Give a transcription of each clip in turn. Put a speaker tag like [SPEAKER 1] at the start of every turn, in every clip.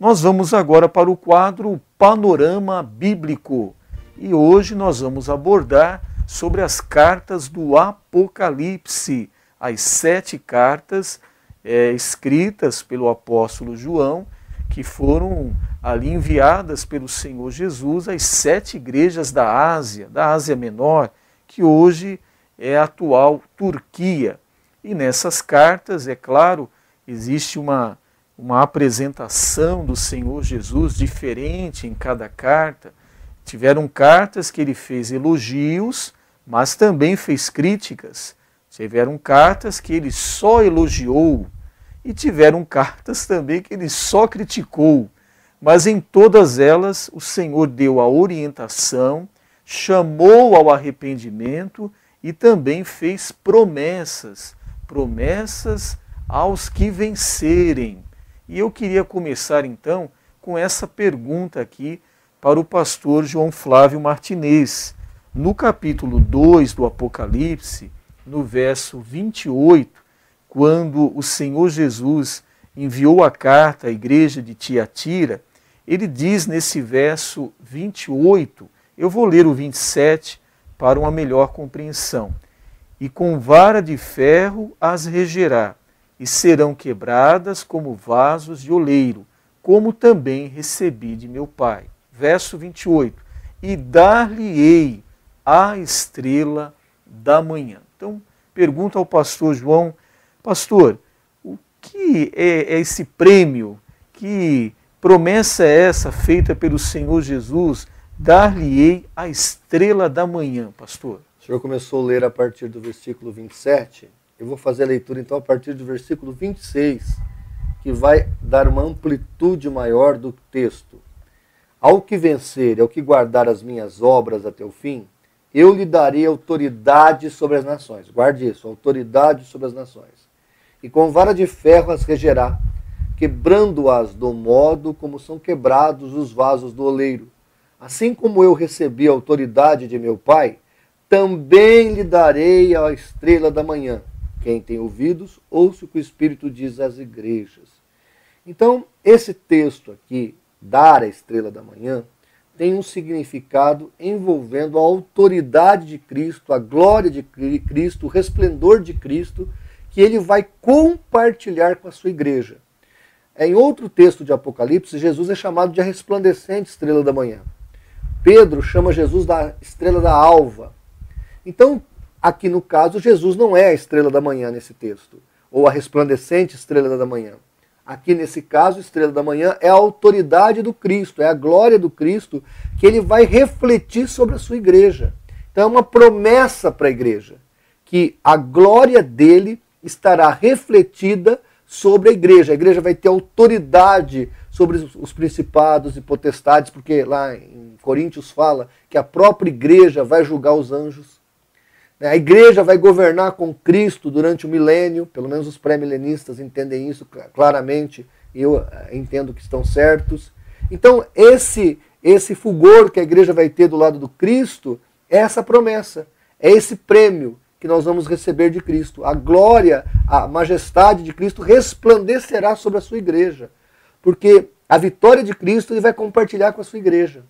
[SPEAKER 1] Nós vamos agora para o quadro Panorama Bíblico e hoje nós vamos abordar sobre as cartas do Apocalipse, as 7 cartas escritas pelo apóstolo João, que foram ali enviadas pelo Senhor Jesus às 7 igrejas da Ásia Menor, que hoje é a atual Turquia. E nessas cartas, é claro, existe uma apresentação do Senhor Jesus diferente em cada carta. Tiveram cartas que ele fez elogios, mas também fez críticas. Tiveram cartas que ele só elogiou e tiveram cartas também que ele só criticou. Mas em todas elas o Senhor deu a orientação, chamou ao arrependimento e também fez promessas aos que vencerem. E eu queria começar então com essa pergunta aqui para o pastor João Flávio Martinez. No capítulo 2 do Apocalipse, no verso 28, quando o Senhor Jesus enviou a carta à igreja de Tiatira, ele diz nesse verso 28, eu vou ler o 27 para uma melhor compreensão. E com vara de ferro as regerá, e serão quebradas como vasos de oleiro, como também recebi de meu Pai. Verso 28, e dar-lhe-ei a estrela da manhã. Então, pergunta ao pastor João, pastor, o que é esse prêmio? Que promessa é essa feita pelo Senhor Jesus? Dar-lhe-ei a estrela da manhã, pastor.
[SPEAKER 2] O senhor começou a ler a partir do versículo 27, eu vou fazer a leitura então a partir do versículo 26, que vai dar uma amplitude maior do texto. Ao que vencer e ao que guardar as minhas obras até o fim, eu lhe darei autoridade sobre as nações. Guarde isso, autoridade sobre as nações. E com vara de ferro as regerá, quebrando-as do modo como são quebrados os vasos do oleiro. Assim como eu recebi a autoridade de meu Pai, também lhe darei a estrela da manhã. Quem tem ouvidos, ouça o que o Espírito diz às igrejas. Então, esse texto aqui, dar a estrela da manhã, tem um significado envolvendo a autoridade de Cristo, a glória de Cristo, o resplendor de Cristo, que ele vai compartilhar com a sua igreja. Em outro texto de Apocalipse, Jesus é chamado de a resplandecente estrela da manhã. Pedro chama Jesus da estrela da alva. Então, aqui no caso, Jesus não é a estrela da manhã nesse texto, ou a resplandecente estrela da manhã. Aqui nesse caso, a estrela da manhã é a autoridade do Cristo, é a glória do Cristo que ele vai refletir sobre a sua igreja. Então é uma promessa para a igreja, que a glória dele estará refletida sobre a igreja vai ter autoridade sobre os principados e potestades, porque lá em Coríntios fala que a própria igreja vai julgar os anjos. A igreja vai governar com Cristo durante o milênio, pelo menos os pré-milenistas entendem isso claramente, e eu entendo que estão certos. Então, esse fulgor que a igreja vai ter do lado do Cristo é essa promessa, é esse prêmio que nós vamos receber de Cristo. A glória, a majestade de Cristo resplandecerá sobre a sua igreja, porque a vitória de Cristo ele vai compartilhar com a sua igreja.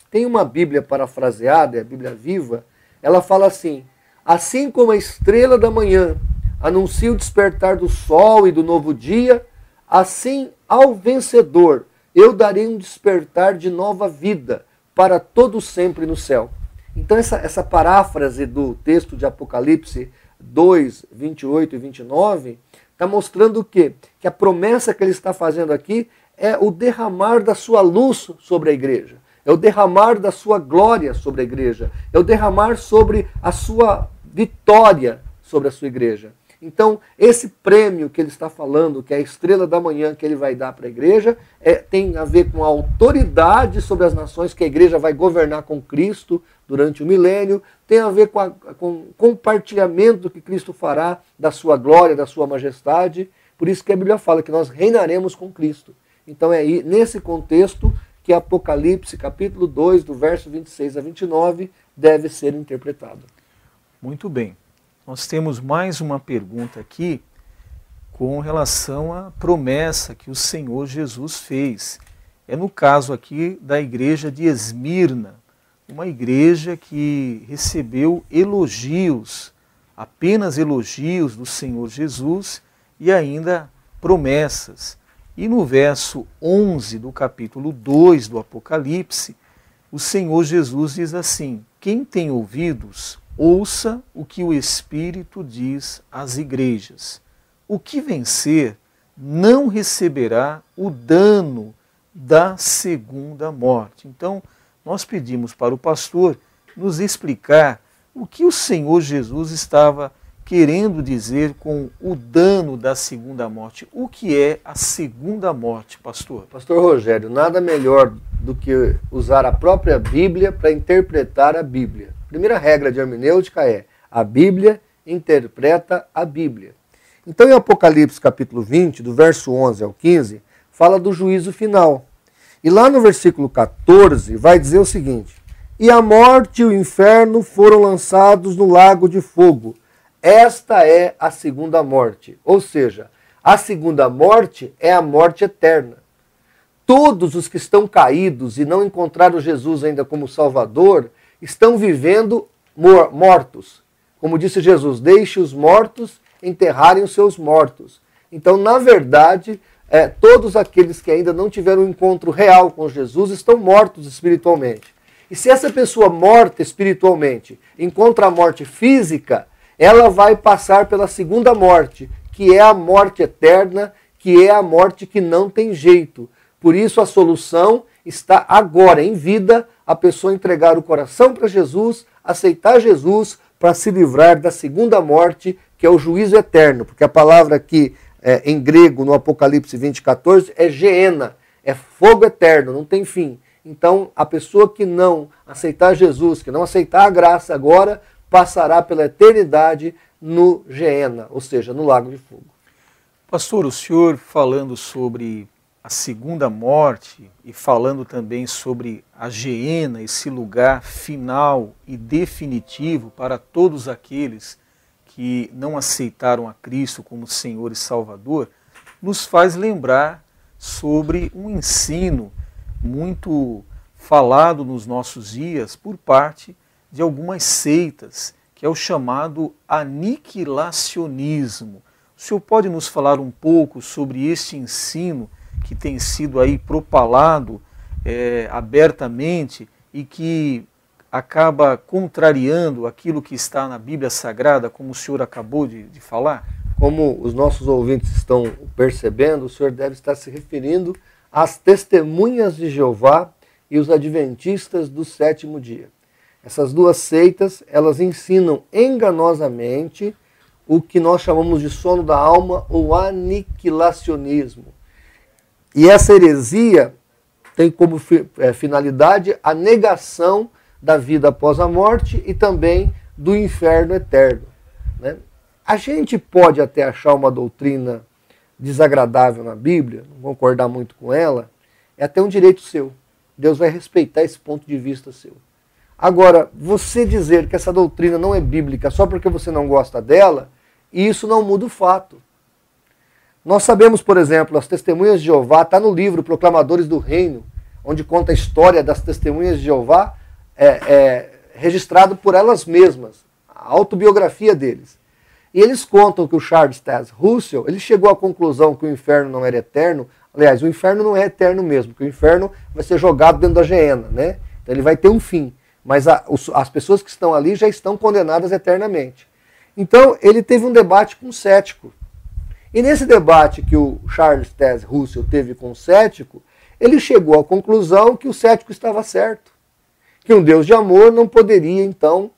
[SPEAKER 2] Tem uma Bíblia parafraseada, é a Bíblia Viva, ela fala assim: assim como a estrela da manhã anuncia o despertar do sol e do novo dia, assim ao vencedor eu darei um despertar de nova vida para todo sempre no céu. Então essa paráfrase do texto de Apocalipse 2, 28 e 29 está mostrando o quê? Que a promessa que ele está fazendo aqui é o derramar da sua luz sobre a igreja, é o derramar da sua glória sobre a igreja, é o derramar sobre a sua vitória sobre a sua igreja. Então, esse prêmio que ele está falando, que é a estrela da manhã que ele vai dar para a igreja, tem a ver com a autoridade sobre as nações que a igreja vai governar com Cristo durante o milênio, tem a ver com o compartilhamento que Cristo fará da sua glória, da sua majestade. Por isso que a Bíblia fala que nós reinaremos com Cristo. Então é aí, nesse contexto, que Apocalipse, capítulo 2, do verso 26 a 29, deve ser interpretado.
[SPEAKER 1] Muito bem. Nós temos mais uma pergunta aqui. com relação à promessa que o Senhor Jesus fez. É no caso aqui da igreja de Esmirna, uma igreja que recebeu elogios, apenas elogios do Senhor Jesus e ainda promessas. E no verso 11 do capítulo 2 do Apocalipse, o Senhor Jesus diz assim: quem tem ouvidos, ouça o que o Espírito diz às igrejas. O que vencer não receberá o dano da segunda morte. Então, nós pedimos para o pastor nos explicar o que o Senhor Jesus estava querendo dizer com o dano da segunda morte. O que é a segunda morte, pastor?
[SPEAKER 2] Pastor Rogério, nada melhor do que usar a própria Bíblia para interpretar a Bíblia. A primeira regra de hermenêutica é: a Bíblia interpreta a Bíblia. Então, em Apocalipse capítulo 20, do verso 11 ao 15, fala do juízo final. E lá no versículo 14 vai dizer o seguinte: e a morte e o inferno foram lançados no lago de fogo. Esta é a segunda morte. Ou seja, a segunda morte é a morte eterna. Todos os que estão caídos e não encontraram Jesus ainda como Salvador estão vivendo mortos. Como disse Jesus: deixe os mortos enterrarem os seus mortos. Então, na verdade, todos aqueles que ainda não tiveram um encontro real com Jesus estão mortos espiritualmente. E se essa pessoa morta espiritualmente encontra a morte física, ela vai passar pela segunda morte, que é a morte eterna, que é a morte que não tem jeito. Por isso a solução está agora, em vida, a pessoa entregar o coração para Jesus, aceitar Jesus para se livrar da segunda morte, que é o juízo eterno. Porque a palavra aqui em grego, no Apocalipse 20:14, é geena, é fogo eterno, não tem fim. Então, a pessoa que não aceitar Jesus, que não aceitar a graça agora, passará pela eternidade no Geena, ou seja, no lago de fogo.
[SPEAKER 1] Pastor, o senhor falando sobre a segunda morte e falando também sobre a Geena, esse lugar final e definitivo para todos aqueles que não aceitaram a Cristo como Senhor e Salvador, nos faz lembrar sobre um ensino muito falado nos nossos dias por parte de algumas seitas, que é o chamado aniquilacionismo. O senhor pode nos falar um pouco sobre este ensino que tem sido aí propalado abertamente e que acaba contrariando aquilo que está na Bíblia Sagrada, como o senhor acabou de falar?
[SPEAKER 2] Como os nossos ouvintes estão percebendo, o senhor deve estar se referindo às testemunhas de Jeová e os adventistas do sétimo dia. Essas duas seitas, elas ensinam enganosamente o que nós chamamos de sono da alma ou aniquilacionismo. E essa heresia tem como finalidade a negação da vida após a morte e também do inferno eterno, né? A gente pode até achar uma doutrina desagradável na Bíblia, não concordar muito com ela, é até um direito seu. Deus vai respeitar esse ponto de vista seu. Agora, você dizer que essa doutrina não é bíblica só porque você não gosta dela, isso não muda o fato. Nós sabemos, por exemplo, as testemunhas de Jeová, está no livro Proclamadores do Reino, onde conta a história das testemunhas de Jeová, registrado por elas mesmas, a autobiografia deles. E eles contam que o Charles Taze Russell, ele chegou à conclusão que o inferno não era eterno. Aliás, o inferno não é eterno mesmo, porque o inferno vai ser jogado dentro da geena, né? Então ele vai ter um fim. Mas as pessoas que estão ali já estão condenadas eternamente. Então ele teve um debate com um cético. E nesse debate que o Charles Taze Russell teve com o cético, ele chegou à conclusão que o cético estava certo. Que um Deus de amor não poderia, então,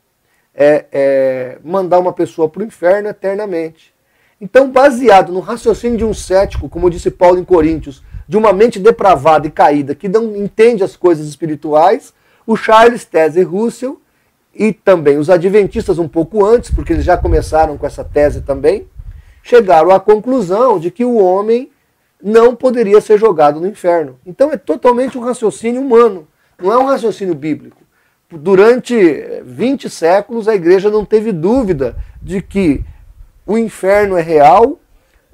[SPEAKER 2] mandar uma pessoa para o inferno eternamente. Então, baseado no raciocínio de um cético, como disse Paulo em Coríntios, de uma mente depravada e caída, que não entende as coisas espirituais, o Charles Taze Russell e também os adventistas um pouco antes, porque eles já começaram com essa tese também, chegaram à conclusão de que o homem não poderia ser jogado no inferno. Então é totalmente um raciocínio humano, não é um raciocínio bíblico. Durante 20 séculos a igreja não teve dúvida de que o inferno é real,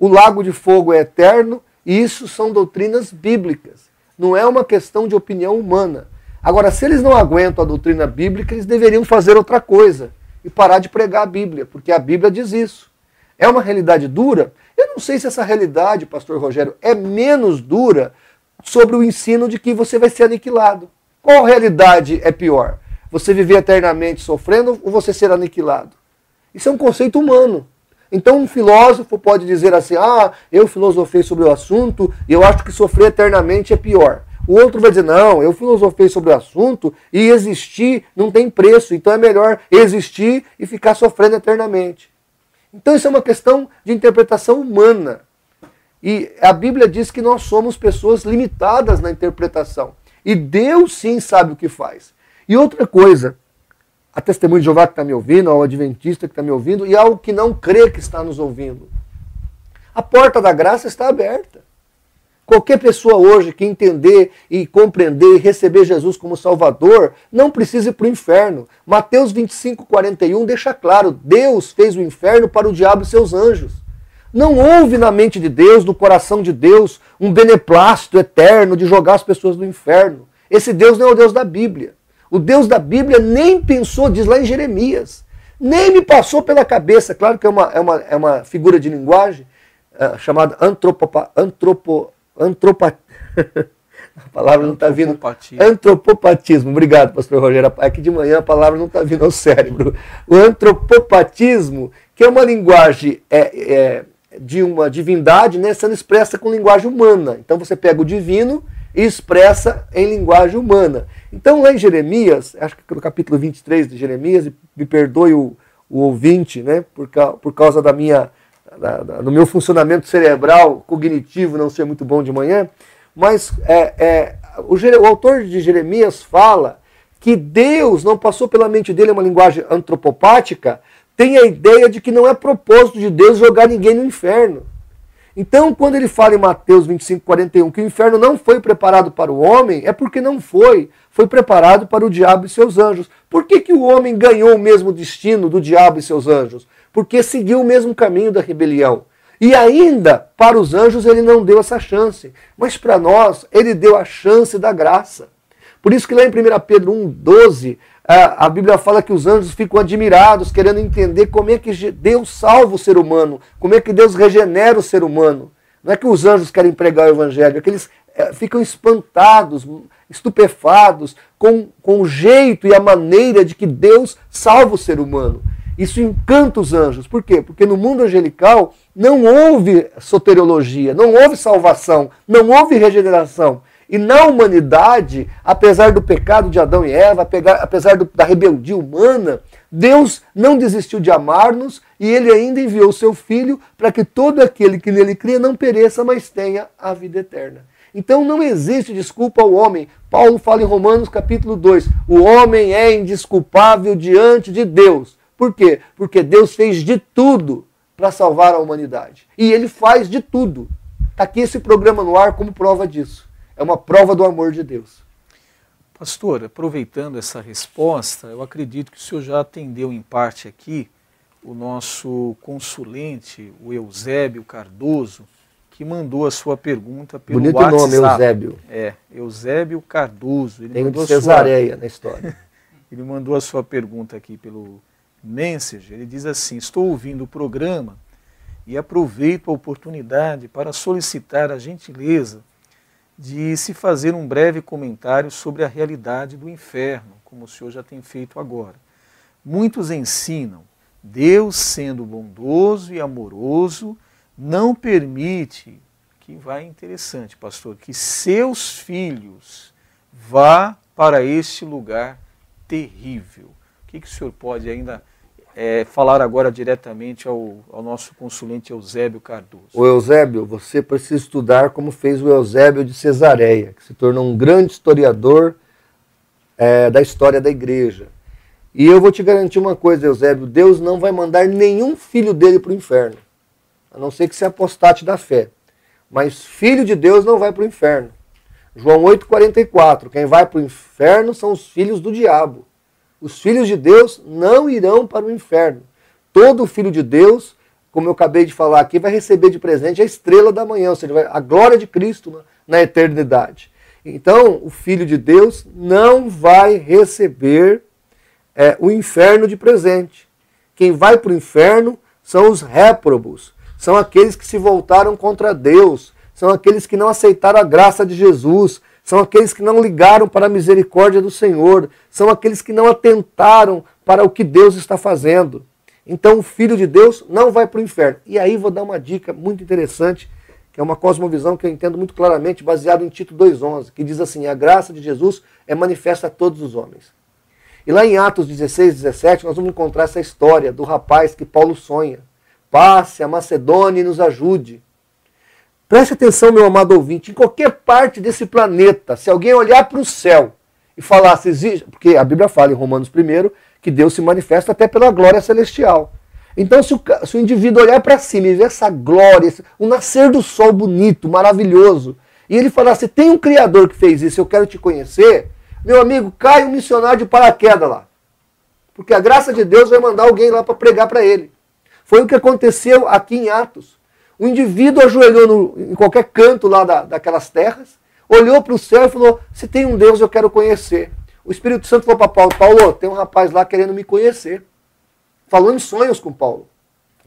[SPEAKER 2] o lago de fogo é eterno, e isso são doutrinas bíblicas. Não é uma questão de opinião humana. Agora, se eles não aguentam a doutrina bíblica, eles deveriam fazer outra coisa e parar de pregar a Bíblia, porque a Bíblia diz isso. É uma realidade dura? Eu não sei se essa realidade, pastor Rogério, é menos dura sobre o ensino de que você vai ser aniquilado. Qual realidade é pior? Você viver eternamente sofrendo ou você ser aniquilado? Isso é um conceito humano. Então um filósofo pode dizer assim, eu filosofei sobre o assunto e eu acho que sofrer eternamente é pior. O outro vai dizer, não, eu filosofei sobre o assunto e existir não tem preço, então é melhor existir e ficar sofrendo eternamente. Então isso é uma questão de interpretação humana. E a Bíblia diz que nós somos pessoas limitadas na interpretação. E Deus sim sabe o que faz. E outra coisa, a testemunha de Jeová que está me ouvindo, ao adventista que está me ouvindo, e ao que não crê que está nos ouvindo. A porta da graça está aberta. Qualquer pessoa hoje que entender e compreender e receber Jesus como Salvador, não precisa ir para o inferno. Mateus 25:41 deixa claro, Deus fez o inferno para o diabo e seus anjos. Não houve na mente de Deus, no coração de Deus, um beneplácito eterno de jogar as pessoas no inferno. Esse Deus não é o Deus da Bíblia. O Deus da Bíblia nem pensou, diz lá em Jeremias, nem me passou pela cabeça. Claro que é uma figura de linguagem chamada a palavra não está vindo. Antropopatismo. Obrigado, pastor Rogério. Aqui de manhã a palavra não está vindo ao cérebro. O antropopatismo, que é uma linguagem de uma divindade, né, sendo expressa com linguagem humana. Então você pega o divino e expressa em linguagem humana. Então lá em Jeremias, acho que no capítulo 23 de Jeremias, me perdoe o ouvinte, né, por causa do meu funcionamento cerebral, cognitivo, não ser muito bom de manhã, mas o autor de Jeremias fala que Deus não passou pela mente dele uma linguagem antropopática, tem a ideia de que não é propósito de Deus jogar ninguém no inferno. Então, quando ele fala em Mateus 25:41 que o inferno não foi preparado para o homem, é porque não foi preparado para o diabo e seus anjos. Por que o homem ganhou o mesmo destino do diabo e seus anjos? Porque seguiu o mesmo caminho da rebelião. E ainda, para os anjos, ele não deu essa chance. Mas para nós, ele deu a chance da graça. Por isso que lá em 1 Pedro 1,12, a Bíblia fala que os anjos ficam admirados, querendo entender como é que Deus salva o ser humano, como é que Deus regenera o ser humano. Não é que os anjos querem pregar o evangelho, é que eles ficam espantados, estupefados com o jeito e a maneira de que Deus salva o ser humano. Isso encanta os anjos. Por quê? Porque no mundo angelical não houve soteriologia, não houve salvação, não houve regeneração. E na humanidade, apesar do pecado de Adão e Eva, apesar da rebeldia humana, Deus não desistiu de amar-nos e Ele ainda enviou o seu Filho para que todo aquele que nele cria não pereça, mas tenha a vida eterna. Então não existe desculpa ao homem. Paulo fala em Romanos capítulo 2, o homem é indesculpável diante de Deus. Por quê? Porque Deus fez de tudo para salvar a humanidade. E Ele faz de tudo. Está aqui esse programa no ar como prova disso. É uma prova do amor de Deus.
[SPEAKER 1] Pastor, aproveitando essa resposta, eu acredito que o senhor já atendeu em parte aqui o nosso consulente, o Eusébio Cardoso, que mandou a sua pergunta pelo
[SPEAKER 2] Bonito
[SPEAKER 1] WhatsApp.
[SPEAKER 2] Bonito nome, Eusébio.
[SPEAKER 1] Eusébio Cardoso.
[SPEAKER 2] Tem de Cesareia na história.
[SPEAKER 1] Ele mandou a sua pergunta aqui pelo Messenger. Ele diz assim, estou ouvindo o programa e aproveito a oportunidade para solicitar a gentileza de se fazer um breve comentário sobre a realidade do inferno, como o senhor já tem feito agora. Muitos ensinam, Deus sendo bondoso e amoroso, não permite, que vai interessante, pastor, que seus filhos vá para este lugar terrível. O que o senhor pode ainda falar agora diretamente ao nosso consulente Eusébio Cardoso?
[SPEAKER 2] O Eusébio, você precisa estudar como fez o Eusébio de Cesareia, que se tornou um grande historiador da história da igreja. E eu vou te garantir uma coisa, Eusébio, Deus não vai mandar nenhum filho dele para o inferno, a não ser que se apostate da fé. Mas filho de Deus não vai para o inferno. João 8,44, quem vai para o inferno são os filhos do diabo. Os filhos de Deus não irão para o inferno. Todo filho de Deus como eu acabei de falar aqui, vai receber de presente a estrela da manhã, ou seja, a glória de Cristo na eternidade. Então, o Filho de Deus não vai receber o inferno de presente. Quem vai para o inferno são os réprobos, são aqueles que se voltaram contra Deus, são aqueles que não aceitaram a graça de Jesus, são aqueles que não ligaram para a misericórdia do Senhor, são aqueles que não atentaram para o que Deus está fazendo. Então o Filho de Deus não vai para o inferno. E aí vou dar uma dica muito interessante, que é uma cosmovisão que eu entendo muito claramente, baseado em Tito 2,11, que diz assim: a graça de Jesus é manifesta a todos os homens. E lá em Atos 16, 17, nós vamos encontrar essa história do rapaz que Paulo sonha. Passe a Macedônia e nos ajude. Preste atenção, meu amado ouvinte, em qualquer parte desse planeta, se alguém olhar para o céu e falasse, porque a Bíblia fala em Romanos 1, que Deus se manifesta até pela glória celestial. Então, se o indivíduo olhar para cima e ver essa glória, o nascer do sol bonito, maravilhoso, e ele falasse, tem um Criador que fez isso, eu quero te conhecer, meu amigo, cai um missionário de paraquedas lá. Porque a graça de Deus vai mandar alguém lá para pregar para ele. Foi o que aconteceu aqui em Atos. O indivíduo ajoelhou em qualquer canto lá daquelas terras, olhou para o céu e falou, se tem um Deus eu quero conhecer. O Espírito Santo falou para Paulo, Paulo, tem um rapaz lá querendo me conhecer. Falou em sonhos com Paulo.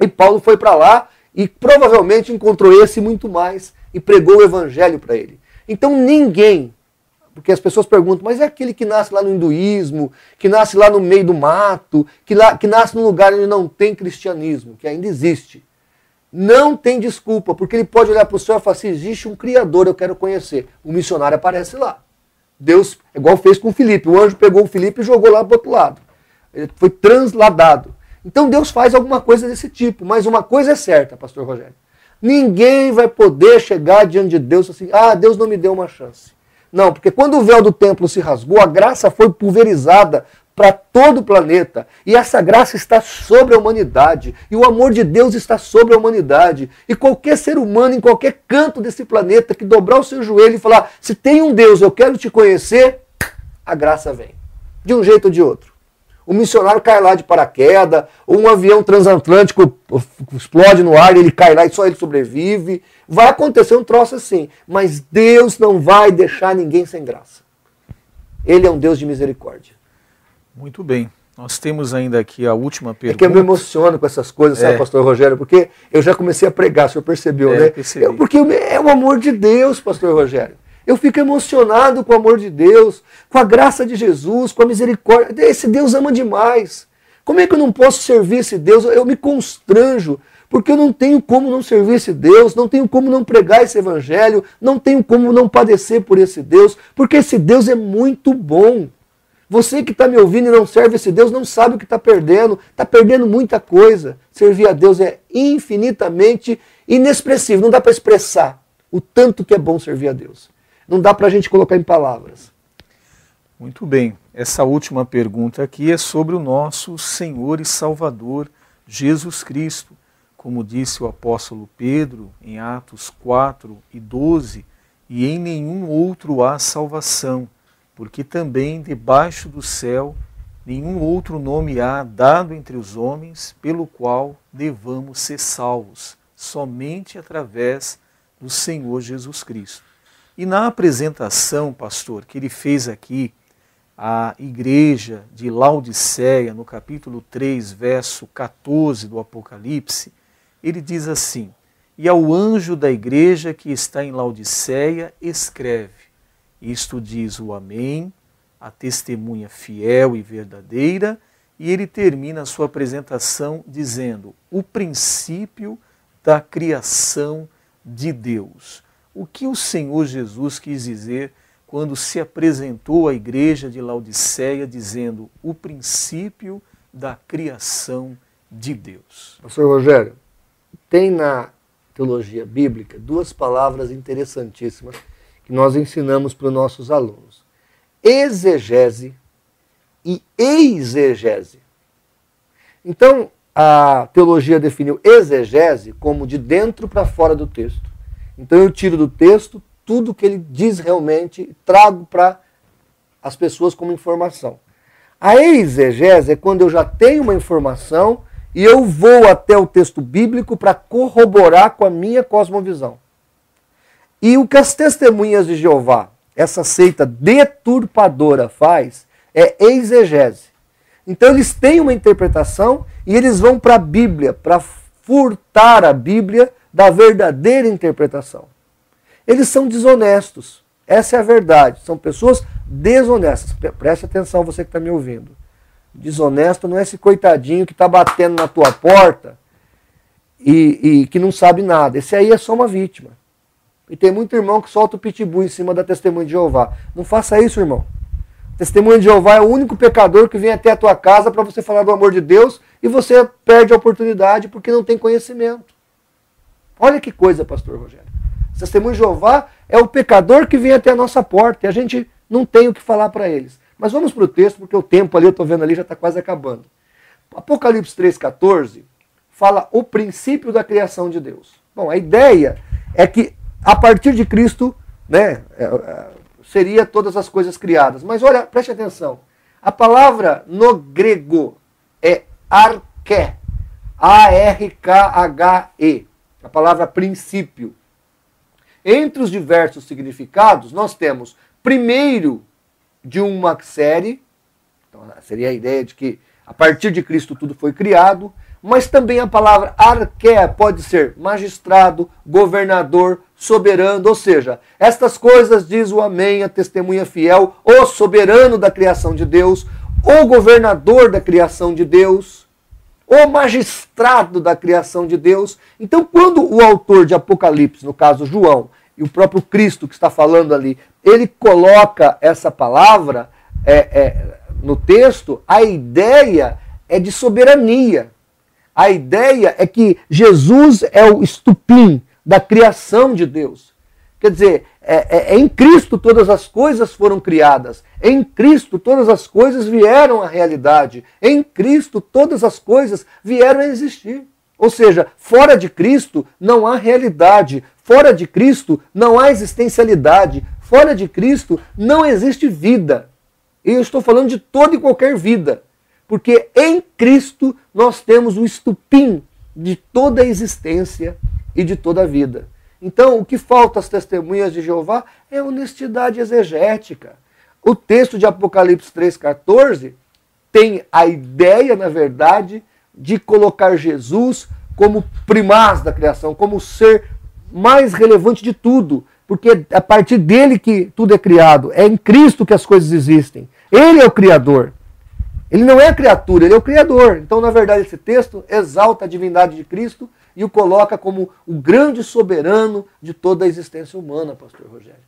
[SPEAKER 2] E Paulo foi para lá e provavelmente encontrou esse e muito mais e pregou o evangelho para ele. Então ninguém, porque as pessoas perguntam, mas é aquele que nasce lá no hinduísmo, que nasce lá no meio do mato, que nasce num lugar onde não tem cristianismo, que ainda existe. Não tem desculpa, porque ele pode olhar para o céu e falar assim, existe um Criador, eu quero conhecer. O missionário aparece lá. Deus, igual fez com Filipe, o anjo pegou o Filipe e jogou lá para o outro lado. Ele foi transladado. Então Deus faz alguma coisa desse tipo, mas uma coisa é certa, pastor Rogério. Ninguém vai poder chegar diante de Deus assim, Deus não me deu uma chance. Não, porque quando o véu do templo se rasgou, a graça foi pulverizada para todo o planeta. E essa graça está sobre a humanidade. E o amor de Deus está sobre a humanidade. E qualquer ser humano em qualquer canto desse planeta que dobrar o seu joelho e falar, se tem um Deus, eu quero te conhecer, a graça vem. De um jeito ou de outro. O missionário cai lá de paraquedas, ou um avião transatlântico explode no ar e ele cai lá e só ele sobrevive. Vai acontecer um troço assim. Mas Deus não vai deixar ninguém sem graça. Ele é um Deus de misericórdia.
[SPEAKER 1] Muito bem. Nós temos ainda aqui a última pergunta.
[SPEAKER 2] É que eu me emociono com essas coisas, sabe, pastor Rogério? Porque eu já comecei a pregar, o senhor percebeu, né? Porque é o amor de Deus, pastor Rogério. Eu fico emocionado com o amor de Deus, com a graça de Jesus, com a misericórdia. Esse Deus ama demais. Como é que eu não posso servir esse Deus? Eu me constranjo, porque eu não tenho como não servir esse Deus, não tenho como não pregar esse evangelho, não tenho como não padecer por esse Deus, porque esse Deus é muito bom. Você que está me ouvindo e não serve esse Deus não sabe o que está perdendo muita coisa. Servir a Deus é infinitamente inexpressivo, não dá para expressar o tanto que é bom servir a Deus. Não dá para a gente colocar em palavras.
[SPEAKER 1] Muito bem, essa última pergunta aqui é sobre o nosso Senhor e Salvador, Jesus Cristo. Como disse o apóstolo Pedro em Atos 4:12, e em nenhum outro há salvação, porque também debaixo do céu nenhum outro nome há dado entre os homens pelo qual devamos ser salvos, somente através do Senhor Jesus Cristo. E na apresentação, pastor, que ele fez aqui à igreja de Laodiceia, no capítulo 3, verso 14 do Apocalipse, ele diz assim, e ao anjo da igreja que está em Laodiceia, escreve, isto diz o Amém, a testemunha fiel e verdadeira, e ele termina a sua apresentação dizendo, o princípio da criação de Deus. O que o Senhor Jesus quis dizer quando se apresentou à igreja de Laodiceia dizendo o princípio da criação de Deus?
[SPEAKER 2] Pastor Rogério, tem na teologia bíblica duas palavras interessantíssimas que nós ensinamos para os nossos alunos. Exegese e eisegese. Então, a teologia definiu exegese como de dentro para fora do texto. Então eu tiro do texto tudo que ele diz realmente e trago para as pessoas como informação. A exegese é quando eu já tenho uma informação e eu vou até o texto bíblico para corroborar com a minha cosmovisão. E o que as testemunhas de Jeová, essa seita deturpadora, faz é exegese. Então eles têm uma interpretação e eles vão para a Bíblia, para furtar a Bíblia da verdadeira interpretação. Eles são desonestos. Essa é a verdade. São pessoas desonestas. Preste atenção, você que está me ouvindo. Desonesto não é esse coitadinho que está batendo na tua porta e que não sabe nada. Esse aí é só uma vítima. E tem muito irmão que solta o pitbull em cima da testemunha de Jeová. Não faça isso, irmão. Testemunha de Jeová é o único pecador que vem até a tua casa para você falar do amor de Deus e você perde a oportunidade porque não tem conhecimento. Olha que coisa, pastor Rogério. Testemunho de Jeová é o pecador que vem até a nossa porta e a gente não tem o que falar para eles. Mas vamos para o texto, porque o tempo ali, eu estou vendo ali, já está quase acabando. Apocalipse 3,14 fala o princípio da criação de Deus. Bom, a ideia é que a partir de Cristo, né, seria todas as coisas criadas. Mas olha, preste atenção. A palavra no grego é arché. A-R-K-H-E. A palavra princípio. Entre os diversos significados, nós temos primeiro de uma série, então seria a ideia de que a partir de Cristo tudo foi criado, mas também a palavra arché pode ser magistrado, governador, soberano, ou seja, estas coisas diz o Amém, a testemunha fiel, o soberano da criação de Deus, o governador da criação de Deus, o magistrado da criação de Deus. Então, quando o autor de Apocalipse, no caso João, e o próprio Cristo que está falando ali, ele coloca essa palavra no texto, a ideia é de soberania. A ideia é que Jesus é o estupim da criação de Deus. Quer dizer, em Cristo todas as coisas foram criadas. Em Cristo todas as coisas vieram à realidade. Em Cristo todas as coisas vieram a existir. Ou seja, fora de Cristo não há realidade. Fora de Cristo não há existencialidade. Fora de Cristo não existe vida. E eu estou falando de toda e qualquer vida. Porque em Cristo nós temos o estupim de toda a existência e de toda a vida. Então, o que falta às testemunhas de Jeová é honestidade exegética. O texto de Apocalipse 3,14 tem a ideia, na verdade, de colocar Jesus como primaz da criação, como o ser mais relevante de tudo, porque é a partir dele que tudo é criado. É em Cristo que as coisas existem. Ele é o Criador. Ele não é a criatura, ele é o Criador. Então, na verdade, esse texto exalta a divindade de Cristo e o coloca como o grande soberano de toda a existência humana, pastor Rogério.